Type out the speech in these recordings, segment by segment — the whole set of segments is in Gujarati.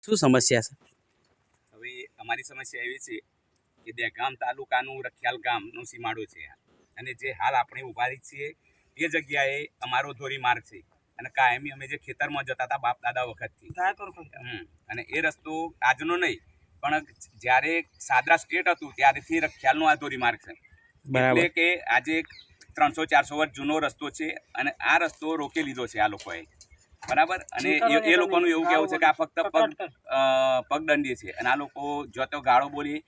શું સમસ્યા છે? હવે અમારી સમસ્યા એવી છે કે દહેગામ તાલુકાનું રખિયાલ ગામનો સીમાડો છે અને જે હાલ આપણે ઊભા છીએ એ જગ્યાએ અમારો ધોરીમાર્ગ છે અને કાયમી અમે જે ખેતરમાં જતા હતા બાપ દાદા વખતથી અને એ રસ્તો આજનો નહીં પણ જ્યારે સાદરા સ્ટેટ હતું ત્યારથી રખિયાલનો આ ધોરીમાર્ગ છે. એટલે કે આજે 300-400 વર્ષ જૂનો રસ્તો છે અને આ રસ્તો રોકી લીધો છે આ લોકોએ, બરાબર. અને એ લોકોનું એવું કહેવું છે કે આ ફક્ત પગદંડી છે અને આ લોકો જો તો ગાળો બોલી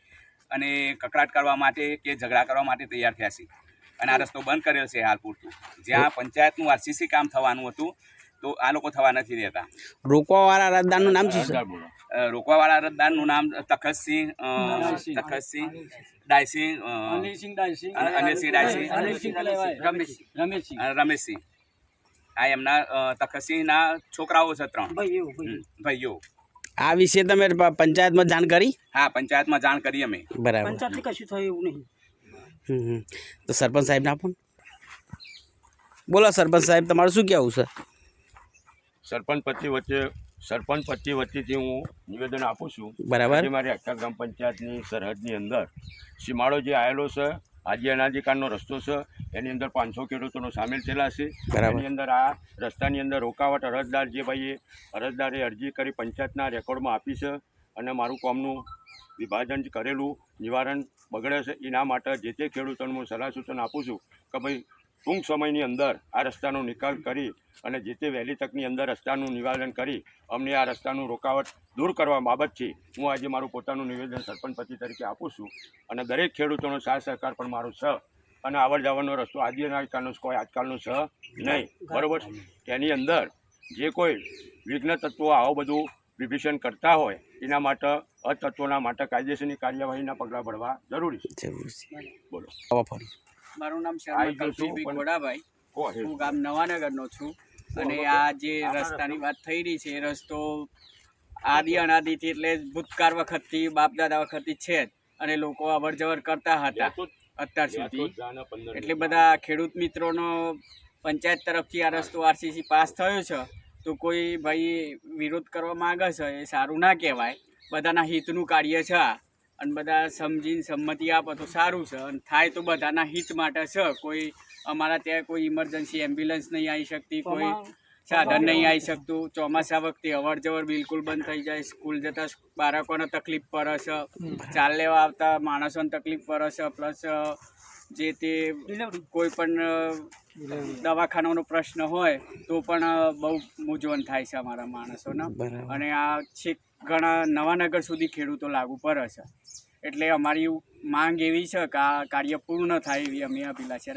અને કકડાટ કરવા માટે કે ઝઘડા કરવા માટે તૈયાર થયા છે અને આ રસ્તો બંધ કરેલ છે હાલ પૂરતું. જ્યાં પંચાયતનું આરસીસી કામ થવાનું હતું તો આ લોકો થવા નથી દેતા. રોકવાવાળા અરજદારનું નામ શું છે? રોકવાવાળા અરજદારનું નામ તખતસિંહ ડાયસિંહ, રમેશસિંહ. આ એમના તખતસિંહના છોકરાઓ છે, 3 ભાઈઓ. આ વિશે તમે પંચાયતમાં જાણ કરી? હા, પંચાયતમાં જાણ કરી અમે. બરાબર. પંચાયતથી કશું થયું એવું નહીં. તો સરપંચ સાહેબ ના પણ બોલો. સરપંચ સાહેબ, તમારું શું કહેવું છે? સરપંચ પતિ વચ્ચેથી હું નિવેદન આપું છું. બરાબર. મારી આખા ગ્રામ પંચાયતની સરહદની અંદર સીમાડો જે આવેલો છે, આજી અનાધિકારનો રસ્તો છે, એની અંદર 500 ખેડૂતોનો સામેલ થયેલા છે. એની અંદર આ રસ્તાની અંદર રોકાવટ અરજદારે અરજી કરી પંચાયતના રેકોર્ડમાં આપી છે અને મારું કોમનું વિભાજન કરેલું નિવારણ બગડે છે એના માટે જે તે ખેડૂતોને હું સલાહ સૂચન આપું છું કે ભાઈ ટૂંક સમયની અંદર આ રસ્તાનો નિકાલ કરી અને જે તે વહેલી તકની અંદર રસ્તાનું નિવારણ કરી અમને આ રસ્તાનું રોકાવટ દૂર કરવા બાબતથી હું આજે મારું પોતાનું નિવેદન સરપંચ પતિ તરીકે આપું છું. અને દરેક ખેડૂતોનો સાથ સહકાર પણ મારો છે અને આવર જવાનો રસ્તો આદિનાથનો કોઈ આજકાલનો છે નહીં, બરાબર. તેની અંદર જે કોઈ વિઘ્ન તત્વો આવું બધું વિભીષણ કરતા હોય એના માટે અતત્વોના માટે કાયદેસરની કાર્યવાહીના પગલાં ભરવા જરૂરી છે. બોલો. મારું નામ શર્મા કલ્પેશભાઈ ઘોડાભાઈ, હું ગામ નવાનગરનો છું. અને આ જે રસ્તાની વાત થઈ રહી છે એ રસ્તો આદિ અનાદિથી એટલે ભૂતકાળ વખતથી બાપ દાદા વખતથી છે જ અને લોકો અવર જવર કરતા હતા અત્યાર સુધી. એટલે બધા ખેડૂત મિત્રોનો પંચાયત તરફથી આ રસ્તો આરસીસી પાસ થયો છે તો કોઈ ભાઈ વિરોધ કરવા માગે છે એ સારું ના કહેવાય. બધાના હિતનું કાર્ય છે અને બધા સમજીને સંમતિ આપે તો સારું છે અને થાય તો બધાના હિત માટે છે. કોઈ અમારા ત્યાં કોઈ ઇમરજન્સી એમ્બ્યુલન્સ નહીં આવી શકતી, કોઈ સાધન નહીં આવી શકતું. ચોમાસા વખતે અવર જવર બિલકુલ બંધ થઈ જાય. સ્કૂલ જતા બાળકોને તકલીફ પડે છે, ચાલ લેવા આવતા માણસોને તકલીફ પડે છે, પ્લસ જે તે કોઈ પણ દવાખાનાનો પ્રશ્ન હોય તો પણ બહુ મૂંઝવણ થાય છે અમારા માણસોને. અને આ છેક ઘણા નવાનગર સુધી ખેડૂતો લાગુ પડે છે. એટલે અમારી માંગ એવી છે કે આ કાર્ય પૂર્ણ થાય એવી અમે અભિલાષા